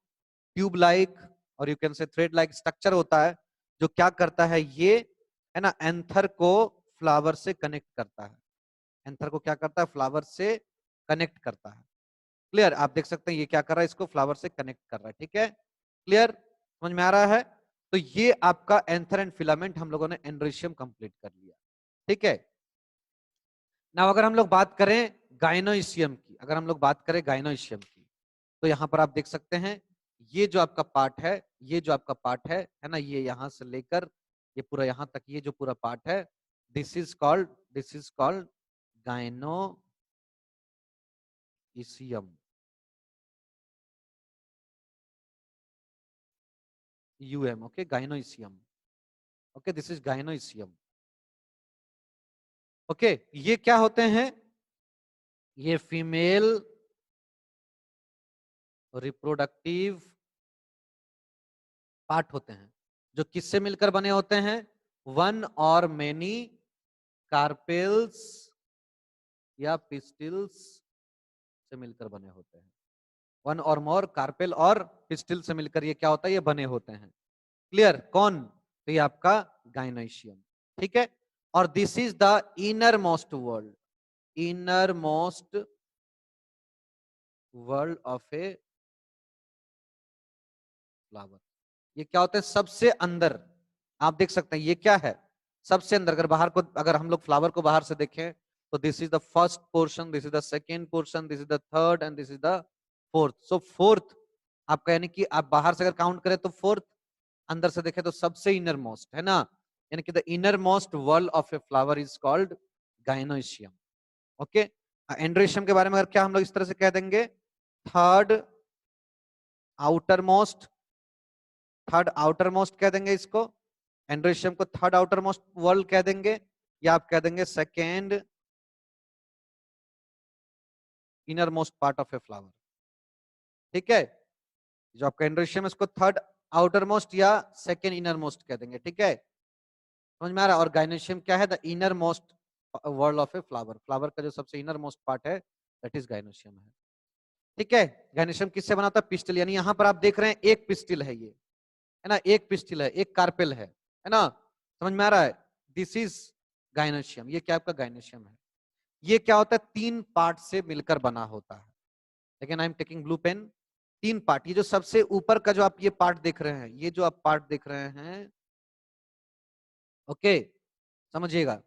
ट्यूब लाइक और यू कैन से थ्रेड लाइक स्ट्रक्चर होता है, जो क्या करता है, ये है ना, एंथर को फ्लावर से कनेक्ट करता है। एंथर को क्या करता है, फ्लावर से कनेक्ट करता है। क्लियर? आप देख सकते हैं ये क्या कर रहा है, इसको फ्लावर से कनेक्ट कर रहा है। ठीक है, क्लियर, समझ में आ रहा है? तो ये आपका एंथर एंड फिलामेंट हम लोगों ने एंड्रोशियम कंप्लीट कर लिया। ठीक है, ना अगर हम लोग बात करें गाइनोइशियम की, अगर हम लोग बात करें गाइनोइशियम की, तो यहाँ पर आप देख सकते हैं ये जो आपका पार्ट है, ये जो आपका पार्ट है ना, ये यहाँ से लेकर ये पूरा यहाँ तक, ये जो पूरा पार्ट है, this is called gynoecium, um, okay, gynoecium, okay, this is gynoecium, okay. ये क्या होते हैं? ये फीमेल रिप्रोडक्टिव पार्ट होते हैं, जो किससे मिलकर बने होते हैं? वन और मेनी कार्पेल्स या पिस्टिल्स से मिलकर बने होते हैं। वन और मोर कार्पेल और पिस्टिल से मिलकर ये क्या होता है? ये बने होते हैं। क्लियर? कौन? तो ये आपका गाइनोइशियम, ठीक है। और this is the inner most world, inner most whorl of a flower. ये क्या होता है? सबसे अंदर। आप देख सकते हैं ये क्या है? सबसे अंदर। अगर बाहर को, अगर हम लोग फ्लावर को बाहर से देखें तो this is the first portion, this is the second portion, this is the third and this is the fourth. So fourth आपका, यानी कि आप बाहर से अगर काउंट करें तो फोर्थ, अंदर से देखें तो सबसे इनर मोस्ट, है ना? यानी कि the inner most whorl of a flower is called gynoecium, okay. Androecium के बारे में अगर क्या हम लोग इस तरह से कह देंगे, third outer most, third outer most कह देंगे इसको। एंड्रोइशियम को थर्ड आउटर मोस्ट वर्ल्ड कह देंगे, या आप कह देंगे second inner most part of a flower, ठीक है। जो आपका एंड्रोइशियम इसको थर्ड आउटर मोस्ट या सेकेंड इनर मोस्ट कह देंगे, ठीक है। समझ में आ रहा है? और गाइनोइशियम क्या है? The inner most whorl of a flower, flower का जो सबसे इनर मोस्ट पार्ट है दैट इज गाइनोइशियम है, ठीक है। गाइनोइशियम किससे बना होता है? पिस्टिल, यानी यहाँ पर आप देख रहे हैं एक पिस्टिल है, ये है ना, एक पिस्टिल है, एक कार्पेल है ना? समझ में आ रहा है? This is gynoecium. ये क्या आपका गाइनोइशियम है? ये क्या होता है? तीन पार्ट से मिलकर बना होता है। लेकिन I am taking blue pen. तीन पार्ट, ये जो सबसे ऊपर का जो आप ये पार्ट देख रहे हैं, ये जो आप पार्ट देख रहे हैं, ओके, समझिएगा,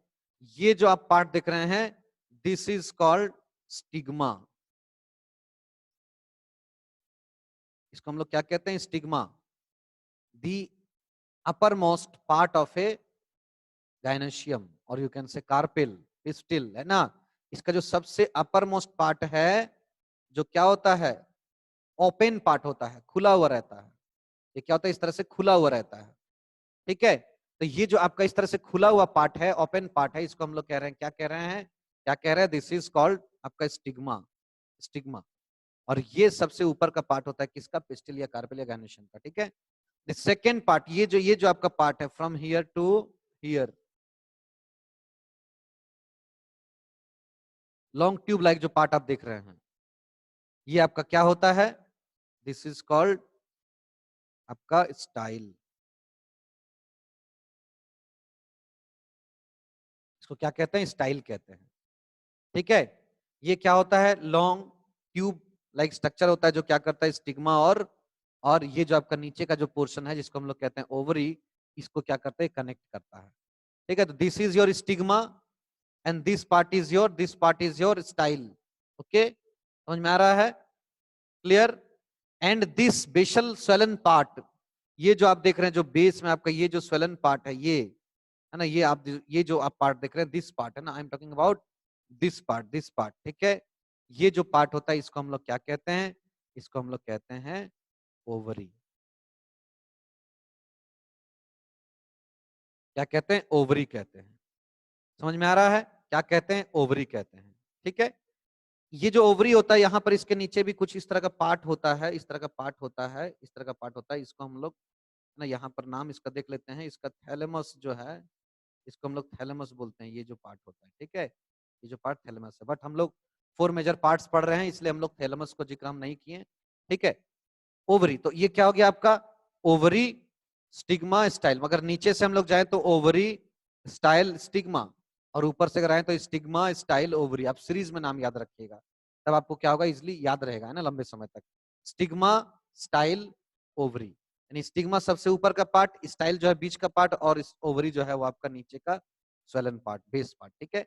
ये जो आप पार्ट देख रहे हैं, दिस इज कॉल्ड स्टिग्मा। इसको हम लोग क्या कहते हैं? Stigma, the upper most part of a gynoecium, और you can say carpel, pistil, है ना? इसका जो सबसे अपर मोस्ट पार्ट है, जो क्या होता है? ओपन पार्ट होता है, खुला हुआ रहता है। ये क्या होता है? इस तरह से खुला हुआ रहता है, ठीक है। तो ये जो आपका इस तरह से खुला हुआ पार्ट है, ओपन पार्ट है, इसको हम लोग कह रहे हैं, क्या कह रहे हैं? क्या कह रहे हैं? दिस इज कॉल्ड आपका स्टिग्मा, स्टिग्मा। और ये सबसे ऊपर का पार्ट होता है किसका? पिस्टिल या कार्पेल या गाइनोशियम का, ठीक है। द सेकेंड पार्ट, ये जो आपका पार्ट है from here to here, long tube like जो पार्ट आप देख रहे हैं, ये आपका क्या होता है? दिस इज कॉल्ड आपका स्टाइल। इसको क्या कहते हैं? स्टाइल कहते हैं, ठीक है। ये क्या होता है? लॉन्ग ट्यूब लाइक स्ट्रक्चर होता है, जो क्या करता है? स्टिग्मा, और ये जो आपका नीचे का जो पोर्शन है, जिसको हम लोग कहते हैं ओवरी, इसको क्या करते हैं? कनेक्ट करता है, ठीक है। तो this is your stigma and this part is your style, okay, समझ में आ रहा है? Clear? And this basal swollen part, ये जो आप देख रहे हैं, जो बेस में आपका ये जो स्वेलन पार्ट है, ये है ना, ये जो आप पार्ट देख रहे हैं, दिस पार्ट है ना, आई am talking about this part, ठीक है। ये जो पार्ट होता है, इसको हम लोग क्या कहते हैं? इसको हम लोग कहते हैं ओवरी। क्या कहते हैं? ओवरी कहते हैं। समझ में आ रहा है? क्या कहते हैं? ओवरी कहते हैं, ठीक है। ये जो ओवरी होता है, यहाँ पर इसके नीचे भी कुछ इस तरह का पार्ट होता है, इस तरह का पार्ट होता है, इस तरह का पार्ट होता है। इसको हम लोग ना, यहाँ पर नाम इसका देख लेते हैं, इसका थैलेमस जो है, इसको हम लोग थैलेमस बोलते हैं, ये जो पार्ट होता है, ठीक है। ये जो पार्ट थैलेमस है, बट हम लोग 4 मेजर पार्ट्स पढ़ रहे हैं, इसलिए हम लोग थैलेमस को जिक्र हम नहीं किए, ठीक है। ओवरी, तो ये क्या हो गया आपका? Ovary, stigma, style. मगर नीचे से हम लोग जाए तो ओवरी, स्टाइल, स्टिग्मा, और ऊपर से अगर आए तो स्टिग्मा, स्टाइल, ओवरी। आप सीरीज में नाम याद रखिएगा, तब आपको क्या होगा? इजिली याद रहेगा, है ना, लंबे समय तक। स्टिग्मा, स्टाइल, ओवरी, यानी स्टिग्मा सबसे ऊपर का पार्ट, स्टाइल जो है बीच का पार्ट, और इस ओवरी जो है वो आपका नीचे का स्वेलन पार्ट, बेस पार्ट, ठीक है।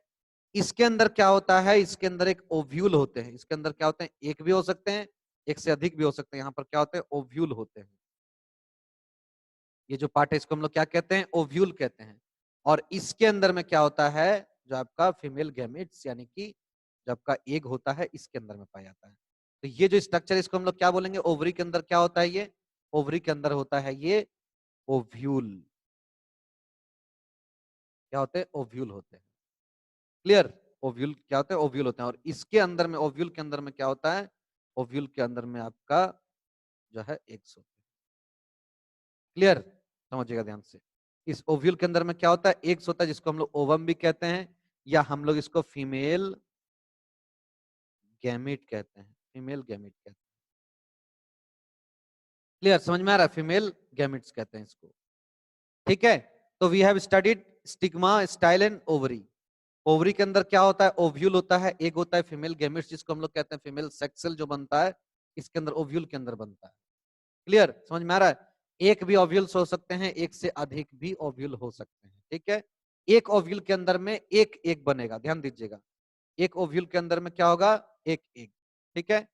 इसके अंदर क्या होता है? इसके अंदर एक ओव्यूल होते हैं। इसके अंदर क्या होते हैं? एक भी हो सकते हैं, एक से अधिक भी हो सकते हैं। यहाँ पर क्या होते हैं? ओव्यूल होते हैं। ये जो पार्ट है, इसको हम लोग क्या कहते हैं? ओव्यूल कहते हैं। और इसके अंदर में क्या होता है, जो आपका फीमेल गैमेट्स यानी कि जो आपका एग होता है इसके अंदर में पाया जाता है। तो ये जो स्ट्रक्चर इसको हम लोग क्या बोलेंगे, ओवरी के अंदर क्या होता है, ये ओवरी के अंदर होता है ये ओव्यूल। क्या होते हैं, ओव्यूल होते हैं। क्लियर, ओव्यूल क्या होते हैं, ओव्यूल होते हैं। और इसके अंदर में ओव्यूल के अंदर में क्या होता है, ओव्यूल के अंदर में आपका जो है एग्स होते हैं। क्लियर, समझिएगा ध्यान से। इस ओव्यूल के अंदर में क्या होता है, एग्स होता है, जिसको हम लोग ओवम भी कहते हैं, या हम लोग इसको फीमेल गैमेट कहते हैं, फीमेल गैमेट कहते हैं। क्लियर, समझ में आ रहा है, फीमेल गैमेट्स कहते हैं इसको। ठीक है, तो we have studied stigma, style and ovary. Ovary के अंदर क्या होता है, ओव्यूल होता है, एक होता है फीमेल गैमेट्स जिसको हम लोग कहते हैं फीमेल सेक्स सेल जो बनता है, इसके अंदर ओव्यूल के अंदर बनता है। क्लियर, समझ में आ रहा है। एक भी ओव्यूल्स हो सकते हैं, एक से अधिक भी ओव्यूल हो सकते हैं। ठीक है, एक ओव्यूल के अंदर में एक एग बनेगा, ध्यान दीजिएगा। एक ओव्यूल के अंदर में क्या होगा, एक एग। ठीक है,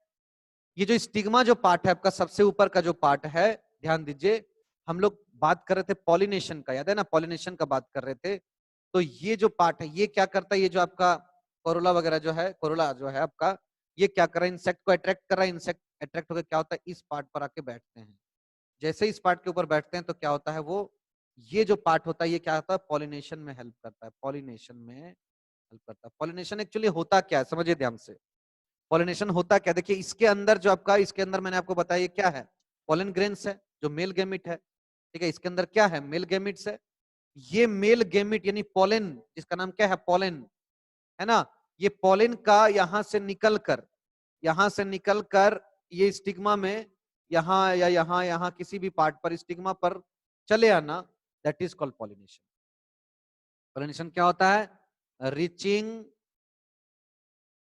ये जो स्टिग्मा जो पार्ट है आपका, सबसे ऊपर का जो पार्ट है, ध्यान दीजिए, हम लोग बात कर रहे थे पॉलिनेशन का, याद है ना, पॉलिनेशन का बात कर रहे थे। तो ये जो पार्ट है ये क्या करता है, ये जो आपका कोरोला वगैरह जो है, कोरोला जो है आपका, ये क्या कर रहा है, इंसेक्ट को अट्रैक्ट कर रहा है। इंसेक्ट अट्रैक्ट होकर क्या होता है, इस पार्ट पर आके बैठते हैं। जैसे इस पार्ट के ऊपर बैठते हैं तो क्या होता है, वो ये जो पार्ट होता है ये क्या होता है, पॉलिनेशन में हेल्प करता है, पॉलिनेशन में हेल्प करता है। पॉलिनेशन एक्चुअली होता क्या है, समझिए ध्यान से। पॉलिनेशन होता क्या, देखिए इसके अंदर जो आपका, इसके अंदर मैंने आपको बताया ये क्या है, पोलन ग्रेन्स है जो मेल गैमिट है। ठीक है, इसके अंदर क्या है, मेल गैमिट्स है। ये मेल गैमिट यानी पोलन, जिसका नाम क्या है, पोलन, है ना। ये पोलन का यहां से निकलकर ये स्टिग्मा में, यहाँ या यहाँ किसी भी पार्ट पर, स्टिग्मा पर चले आना, that is called pollination. Pollination क्या होता है, रीचिंग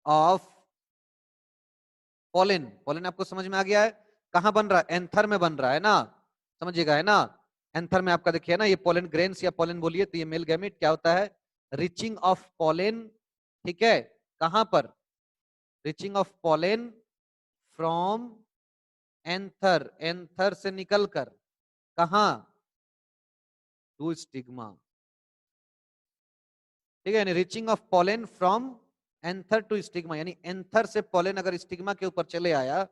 ऑफ पोलन। पोलन आपको समझ में आ गया है, कहां बन रहा है, एंथर में बन रहा है ना, समझिएगा, है ना। एंथर में आपका देखिए ना, ये पोलन ग्रेन्स या पोलन बोलिए, तो ये मेल गैमेट क्या होता है, रीचिंग ऑफ पोलन। ठीक है, कहां पर, reaching of pollen from anther, anther से निकलकर कहा, टू स्टिग्मा। ठीक है, यानी reaching of pollen from anther to stigma, यानी एंथर से पोलन अगर स्टिग्मा के ऊपर चले आया,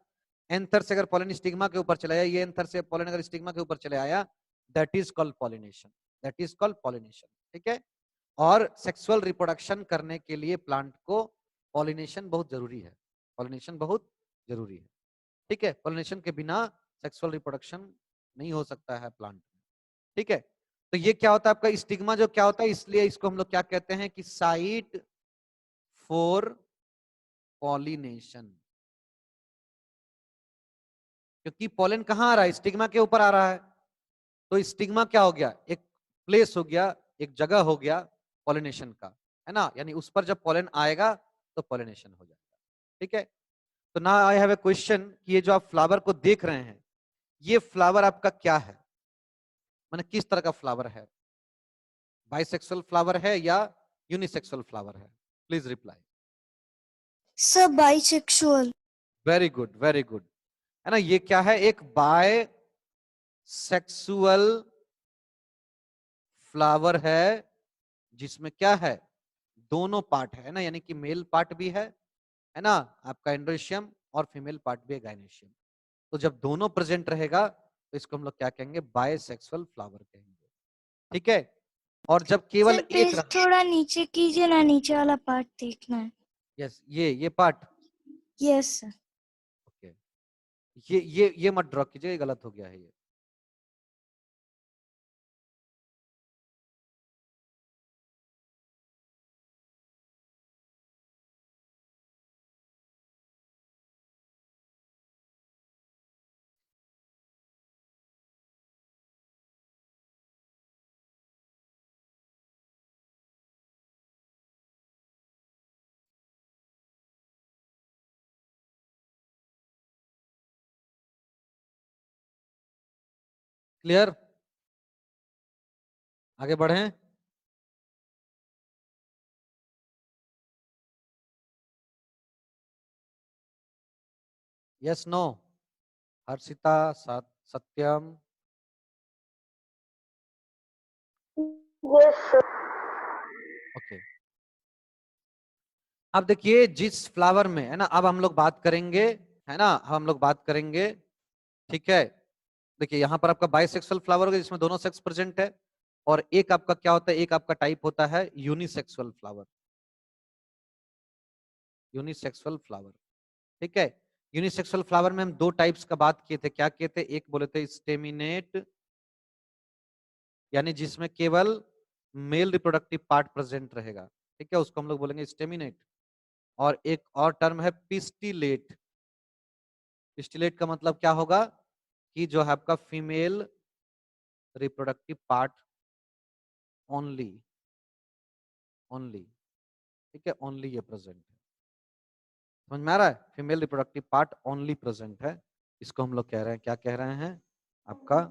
एंथर से अगर पोलन स्टिग्मा के ऊपर चले आया, ये एंथर से पोलन अगर स्टिग्मा के ऊपर चले आया, that is called pollination, that is called pollination. ठीक है, और सेक्सुअल रिप्रोडक्शन करने के लिए प्लांट को पॉलिनेशन बहुत जरूरी है, पॉलिनेशन बहुत जरूरी है। ठीक है, पॉलिनेशन के बिना सेक्सुअल रिप्रोडक्शन नहीं हो सकता है प्लांट में। ठीक है, तो ये क्या होता है आपका स्टिग्मा जो क्या होता है, इसलिए इसको हम लोग क्या कहते हैं कि साइट फॉर पॉलिनेशन। क्योंकि पॉलन कहां आ रहा है, स्टिग्मा के ऊपर आ रहा है, तो स्टिग्मा क्या हो गया, एक प्लेस हो गया, एक जगह हो गया पॉलिनेशन का, है ना। यानी उस पर जब पॉलन आएगा तो पॉलिनेशन हो जाएगा। ठीक है, तो ना आई हैव ए क्वेश्चन कि ये जो आप फ्लावर को देख रहे हैं, ये फ्लावर आपका क्या है, माने किस तरह का फ्लावर है, बाइसेक्सुअल फ्लावर है या यूनिसेक्सुअल फ्लावर है, please reply. Sir bisexual. Very good, very good, है ना। ये क्या है, एक बाय सेक्सुअल फ्लावर है, जिसमें क्या है, दोनों पार्ट है ना, यानी कि मेल पार्ट भी है ना, आपका एंड्रोशियम, और फीमेल पार्ट भी है गाइनेशियम। तो जब दोनों प्रेजेंट रहेगा तो इसको हम लोग क्या कहेंगे, बायसेक्सुअल फ्लावर कहेंगे। ठीक है, और जब केवल सर एक पेज रहा, थोड़ा नीचे कीजिए ना, नीचे वाला पार्ट देखना है। यस, ये पार्ट, यस सर। ओके, ये मत ड्रॉ कीजिए, ये गलत हो गया है ये। क्लियर, आगे बढ़ें। यस नो, हर्षिता, सत्यम, यस सर। ओके, अब देखिए जिस फ्लावर में है ना, अब हम लोग बात करेंगे, है ना, हम लोग बात करेंगे, ठीक है। देखिए यहाँ पर आपका बाइसेक्सुअल फ्लावर होगा जिसमें दोनों सेक्स प्रेजेंट है, और एक आपका क्या होता है, एक आपका टाइप होता है यूनिसेक्सुअल फ्लावर, यूनिसेक्सुअल फ्लावर, ठीक है। यूनिसेक्सुअल फ्लावर में हम दो टाइप्स का बात किए थे, क्या किए थे, एक बोले थे स्टेमिनेट, यानी जिसमें केवल मेल रिप्रोडक्टिव पार्ट प्रेजेंट रहेगा, ठीक है, उसको हम लोग बोलेंगे स्टेमिनेट। और एक और टर्म है पिस्टिलेट। पिस्टिलेट का मतलब क्या होगा कि जो है आपका female reproductive part only, only, ठीक है, ओनली ये प्रेजेंट है। समझ में आ रहा है, female reproductive part only present है, इसको हम लोग कह रहे हैं, क्या कह रहे हैं आपका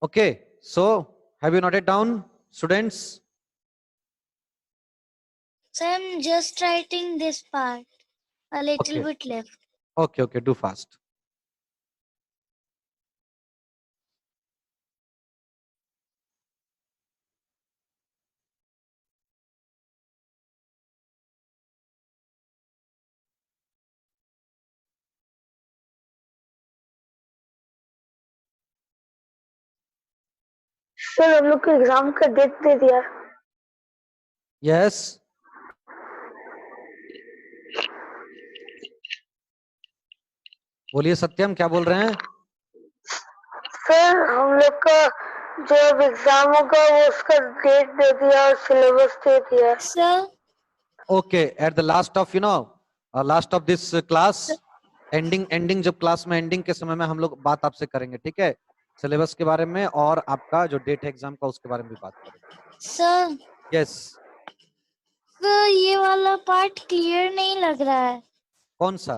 okay. So have you noted down students? Sir I am just writing this part, a little okay bit left. Okay okay, do fast. Sir हम लोग को एग्जाम का डेट दे दिया। यस, बोलिए सत्यम, क्या बोल रहे हैं? सर हम लोग का जो अब एग्जाम होगा वो उसका डेट दे दिया और सिलेबस दे दिया। Sir okay, at the last of last of this class, ending जब क्लास में एंडिंग के समय में हम लोग बात आपसे करेंगे, ठीक है, सिलेबस के बारे में और आपका जो डेट है एग्जाम का उसके बारे में भी बात करेंगे। सर यस, सर ये वाला पार्ट क्लियर नहीं लग रहा है। कौन सा?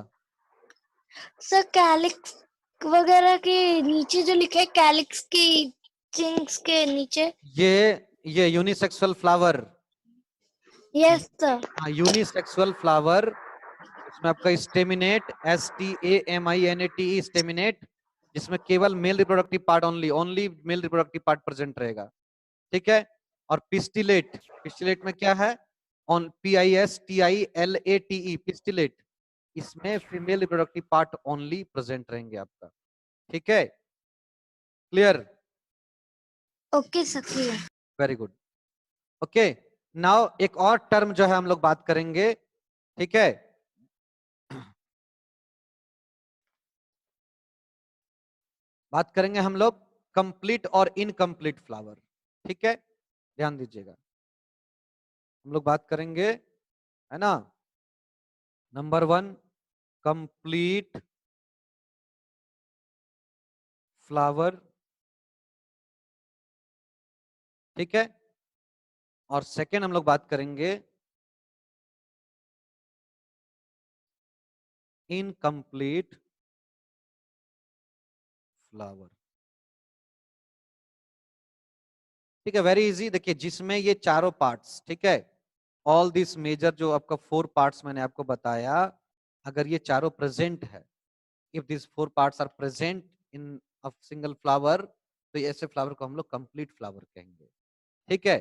सर कैलिक्स वगैरह के नीचे जो लिखा है, कैलिक्स की चिंग्स के नीचे। ये यूनिसेक्सुअल फ्लावर, यस सर। हाँ यूनिसेक्सुअल फ्लावर, इसमें आपका स्टेमिनेट, STAMINATE स्टेमिनेट, जिसमें केवल mail reproductive part only, only mail reproductive part present रहेगा, ठीक है। और पिस्टिलेट, पिस्टिलेट में क्या है, ऑन PISTILATE पिस्टिलेट, इसमें female reproductive part only present रहेंगे आपका, ठीक है, clear? Okay sir clear. Very good. Okay, now एक और टर्म जो है हम लोग बात करेंगे, ठीक है, बात करेंगे हम लोग कंप्लीट और इनकम्प्लीट फ्लावर, ठीक है, ध्यान दीजिएगा, हम लोग बात करेंगे, है ना, नंबर 1 कंप्लीट फ्लावर, ठीक है, और सेकेंड हम लोग बात करेंगे इनकम्प्लीट फ्लावर, ठीक है, वेरी इजी। देखिए जिसमें ये चारों पार्ट्स, ठीक है, ऑल दिस मेजर जो आपका 4 पार्ट्स मैंने आपको बताया, अगर ये चारों प्रेजेंट है, if this 4 parts are present in a single flower, तो ऐसे फ्लावर को हम लोग कंप्लीट फ्लावर कहेंगे, ठीक है।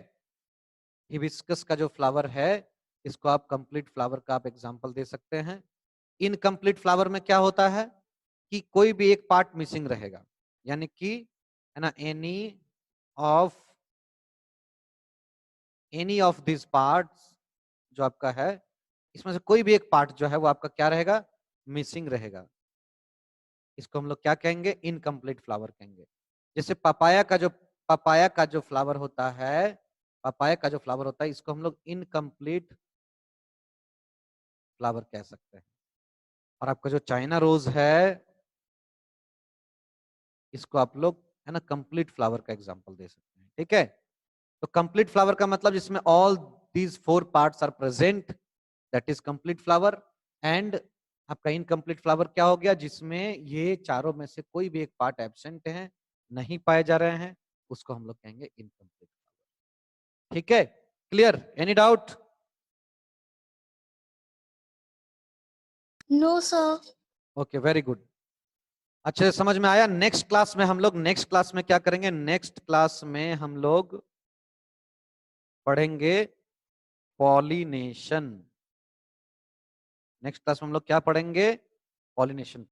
हिबिस्कस का जो फ्लावर है, इसको आप कंप्लीट फ्लावर का आप एग्जांपल दे सकते हैं। इनकम्प्लीट फ्लावर में क्या होता है कि कोई भी एक पार्ट मिसिंग रहेगा, यानी कि, है ना, of any of this parts जो आपका है, इसमें से कोई भी एक पार्ट जो है वो आपका क्या रहेगा, मिसिंग रहेगा, इसको हम लोग क्या कहेंगे, इनकम्प्लीट फ्लावर कहेंगे। जैसे पपाया का जो फ्लावर होता है, पपाया का जो फ्लावर होता है, इसको हम लोग इनकम्प्लीट फ्लावर कह सकते हैं। और आपका जो चाइना रोज है, इसको आप लोग, है ना, कंप्लीट फ्लावर का एग्जांपल दे सकते हैं, ठीक है। तो कंप्लीट फ्लावर का मतलब जिसमें all these 4 parts are present, that is complete flower. And आपका इनकम्प्लीट फ्लावर क्या हो गया? जिसमें ये चारों में से कोई भी एक पार्ट एब्सेंट है, नहीं पाए जा रहे हैं, उसको हम लोग कहेंगे इनकम्प्लीट फ्लावर। ठीक है, clear? Any doubt? No sir. Okay, very good, अच्छे से समझ में आया। नेक्स्ट क्लास में हम लोग क्या करेंगे? नेक्स्ट क्लास में हम लोग पढ़ेंगे पॉलिनेशन। नेक्स्ट क्लास में हम लोग क्या पढ़ेंगे? पॉलिनेशन।